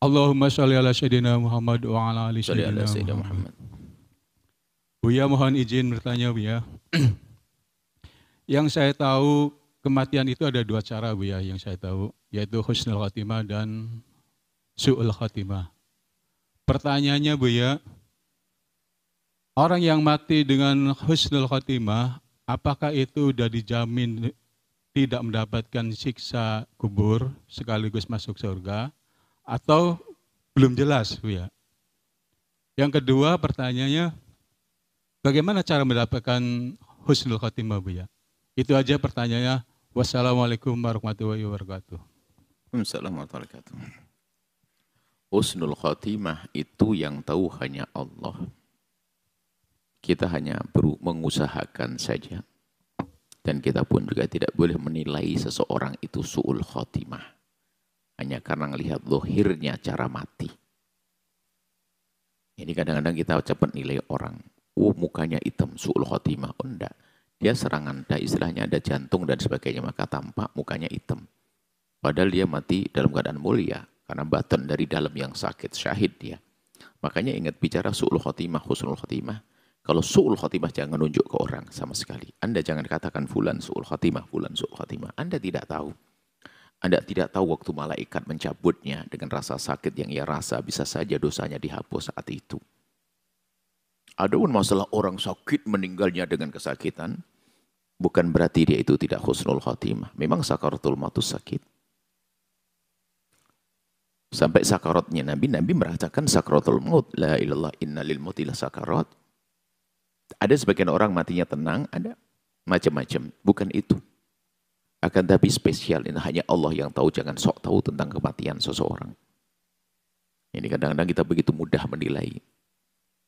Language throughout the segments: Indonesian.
Allahumma sholli ala Sayyidina Muhammad wa ala ali Sholli ala Sayyidina Sayyidina Muhammad. Muhammad. Buya mohon izin bertanya Buya. Yang saya tahu kematian itu ada dua cara Buya yang saya tahu, yaitu husnul khatimah dan su'ul khatimah. Pertanyaannya Buya, orang yang mati dengan husnul khatimah, apakah itu sudah dijamin tidak mendapatkan siksa kubur sekaligus masuk surga atau belum jelas Buya? Yang kedua pertanyaannya, bagaimana cara mendapatkan husnul khatimah Buya? Itu aja pertanyaannya. Wassalamualaikum warahmatullahi wabarakatuh. Assalamualaikum warahmatullahi wabarakatuh. Husnul khatimah itu yang tahu hanya Allah. Kita hanya perlu mengusahakan saja. Dan kita pun juga tidak boleh menilai seseorang itu su'ul khatimah. Hanya karena melihat zahirnya cara mati. Ini kadang-kadang kita cepat nilai orang. Mukanya hitam, su'ul khatimah. Oh enggak. Dia serangan, istilahnya ada jantung dan sebagainya. Maka tampak mukanya hitam. Padahal dia mati dalam keadaan mulia. Karena batin dari dalam yang sakit, syahid dia. Makanya ingat bicara su'ul khatimah, husnul khatimah. Kalau su'ul khatimah jangan nunjuk ke orang sama sekali. Anda jangan katakan fulan su'ul khatimah, fulan su'ul khatimah. Anda tidak tahu. Anda tidak tahu waktu malaikat mencabutnya dengan rasa sakit yang ia rasa. Bisa saja dosanya dihapus saat itu. Adapun masalah orang sakit meninggalnya dengan kesakitan, bukan berarti dia itu tidak husnul khatimah. Memang sakaratul mautus sakit. Sampai sakaratnya Nabi merasakan sakaratul maut. La ilallah inna lil mauti la sakarat. Ada sebagian orang matinya tenang, ada macam-macam. Bukan itu. Akan tapi spesial, ini hanya Allah yang tahu, jangan sok tahu tentang kematian seseorang. Ini kadang-kadang kita begitu mudah menilai.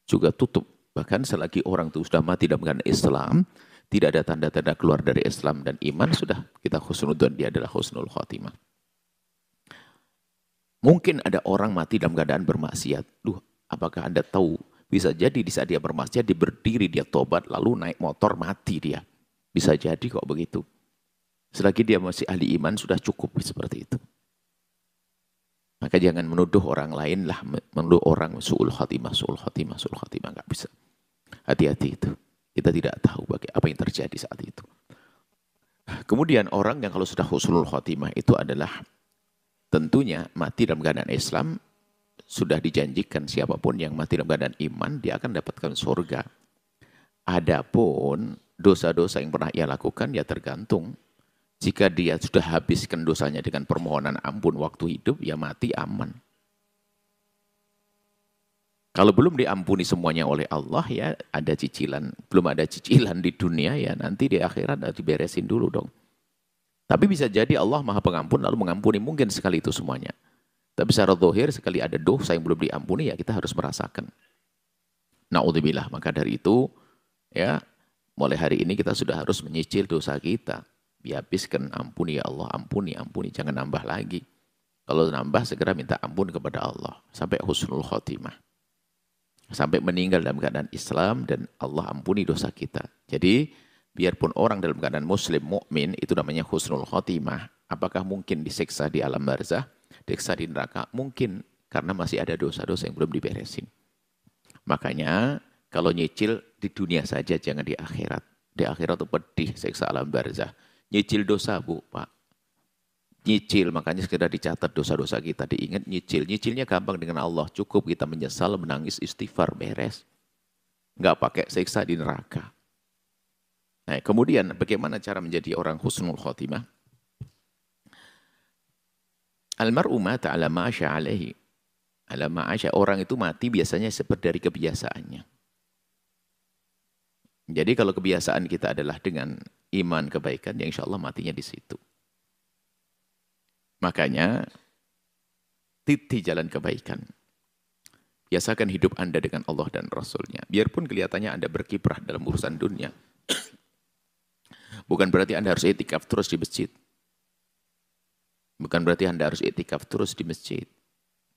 Juga tutup. Bahkan selagi orang itu sudah mati dalam keadaan Islam, tidak ada tanda-tanda keluar dari Islam dan iman, sudah kita husnudzon, dia adalah husnul khatimah. Mungkin ada orang mati dalam keadaan bermaksiat. Apakah Anda tahu? Bisa jadi di saat dia bermaksiat, dia berdiri, dia tobat, lalu naik motor, mati dia. Bisa jadi kok begitu. Selagi dia masih ahli iman, sudah cukup seperti itu. Maka jangan menuduh orang lain lah, menuduh orang su'ul khatimah, su'ul khatimah, su'ul khatimah. Nggak bisa. Hati-hati itu. Kita tidak tahu apa yang terjadi saat itu. Kemudian orang yang kalau sudah husnul khatimah itu adalah tentunya mati dalam keadaan Islam, sudah dijanjikan siapapun yang mati dalam keadaan iman, dia akan dapatkan surga. Adapun dosa-dosa yang pernah ia lakukan, ya tergantung. Jika dia sudah habiskan dosanya dengan permohonan ampun waktu hidup, ya mati aman. Kalau belum diampuni semuanya oleh Allah, ya ada cicilan. Belum ada cicilan di dunia, ya nanti di akhirat harus diberesin dulu dong. Tapi bisa jadi Allah Maha Pengampun lalu mengampuni mungkin sekali itu semuanya. Tapi secara zahir sekali ada dosa yang belum diampuni, ya kita harus merasakan. Na'udzubillah. Maka dari itu, ya mulai hari ini kita sudah harus menyicil dosa kita. Dihabiskan, ampuni ya Allah, ampuni, ampuni. Jangan nambah lagi. Kalau nambah segera minta ampun kepada Allah. Sampai husnul khotimah. Sampai meninggal dalam keadaan Islam dan Allah ampuni dosa kita. Jadi biarpun orang dalam keadaan muslim, mukmin itu namanya husnul khotimah. Apakah mungkin disiksa di alam barzah? Disiksa di neraka? Mungkin. Karena masih ada dosa-dosa yang belum diberesin. Makanya kalau nyicil di dunia saja, jangan di akhirat. Di akhirat itu pedih, siksa alam barzah. Nyicil dosa Bu, Pak. Nyicil, makanya sekedar dicatat dosa-dosa kita, diingat nyicil. Nyicilnya gampang dengan Allah. Cukup kita menyesal, menangis, istighfar, beres. Nggak pakai siksa di neraka. Nah, kemudian bagaimana cara menjadi orang husnul khotimah? Almar'u mata ala ma'asya alaihi. Ala ma'asya, orang itu mati biasanya seperti dari kebiasaannya. Jadi kalau kebiasaan kita adalah dengan iman kebaikan, ya insya Allah matinya di situ. Makanya, titi jalan kebaikan. Biasakan hidup Anda dengan Allah dan Rasulnya. Biarpun kelihatannya Anda berkiprah dalam urusan dunia. Bukan berarti Anda harus itikaf terus di masjid. Bukan berarti Anda harus itikaf terus di masjid.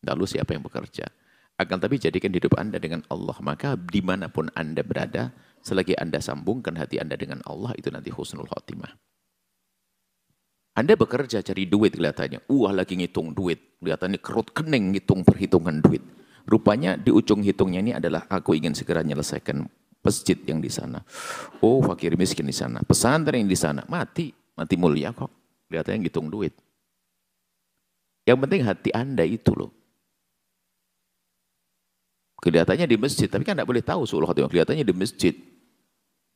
Lalu siapa yang bekerja? Akan tapi jadikan hidup Anda dengan Allah. Maka dimanapun Anda berada, selagi Anda sambungkan hati Anda dengan Allah, itu nanti husnul khotimah. Anda bekerja cari duit kelihatannya. Lagi ngitung duit. Kelihatannya kerut kening ngitung perhitungan duit. Rupanya di ujung hitungnya ini adalah aku ingin segera menyelesaikan masjid yang di sana. Oh, fakir miskin di sana. Pesantren yang di sana. Mati mulia kok. Kelihatannya ngitung duit. Yang penting hati Anda itu loh. Kelihatannya di masjid, tapi kan tidak boleh tahu suul khotimah. Kelihatannya di masjid.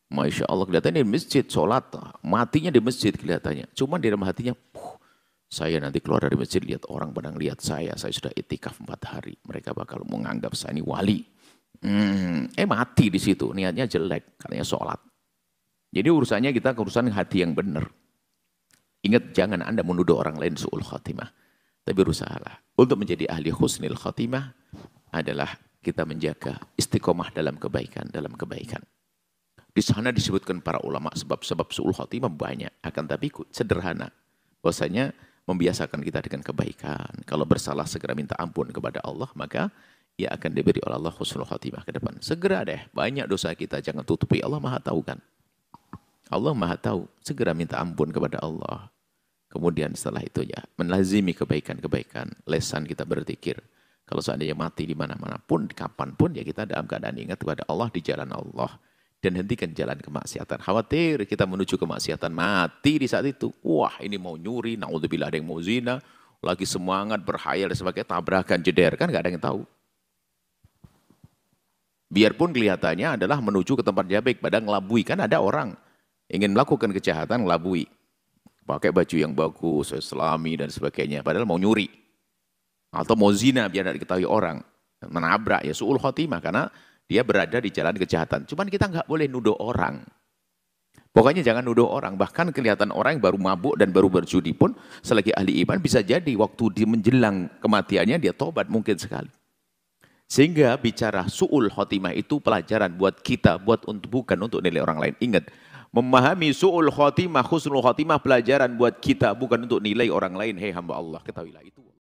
Masya Allah, kelihatannya di masjid, sholat, matinya di masjid kelihatannya. Cuma di dalam hatinya, saya nanti keluar dari masjid, lihat orang pada lihat saya sudah itikaf 4 hari. Mereka bakal menganggap saya ini wali. Mati di situ, niatnya jelek, katanya sholat. Jadi urusannya kita urusan hati yang benar. Ingat, jangan Anda menuduh orang lain suul khotimah. Tapi berusahalah. Untuk menjadi ahli husnil khotimah adalah kita menjaga istiqomah dalam kebaikan. Di sana disebutkan para ulama sebab-sebab suul khotimah banyak. Akan tapi sederhana. Bahwasanya membiasakan kita dengan kebaikan. Kalau bersalah segera minta ampun kepada Allah, maka ia akan diberi oleh Allah husnul khotimah ke depan. Segera deh, banyak dosa kita jangan tutupi. Allah Maha tahu kan. Allah Maha tahu. Segera minta ampun kepada Allah. Kemudian setelah itu ya, melazimi kebaikan-kebaikan. Lesan kita berzikir. Kalau seandainya mati di mana-mana pun, kapanpun ya kita dalam keadaan ingat kepada Allah di jalan Allah. Dan hentikan jalan kemaksiatan. Khawatir kita menuju kemaksiatan, mati di saat itu. Wah, ini mau nyuri, naudzubillah ada yang mau zina, lagi semangat, berhayal dan sebagainya, tabrakan, jeder, kan nggak ada yang tahu. Biarpun kelihatannya adalah menuju ke tempat yang baik, padahal ngelabui. Kan ada orang ingin melakukan kejahatan, ngelabui. Pakai baju yang bagus, islami dan sebagainya, padahal mau nyuri. Atau mau zina biar tidak diketahui orang. Menabrak, ya su'ul khotimah, karena dia berada di jalan kejahatan. Cuman kita nggak boleh nuduh orang. Pokoknya jangan nuduh orang. Bahkan kelihatan orang yang baru mabuk dan baru berjudi pun selagi ahli iman bisa jadi waktu dia menjelang kematiannya dia tobat mungkin sekali. Sehingga bicara su'ul khotimah itu pelajaran buat kita, bukan untuk nilai orang lain. Ingat, memahami su'ul khotimah, husnul khotimah pelajaran buat kita, bukan untuk nilai orang lain. Hei hamba Allah, ketahuilah itu.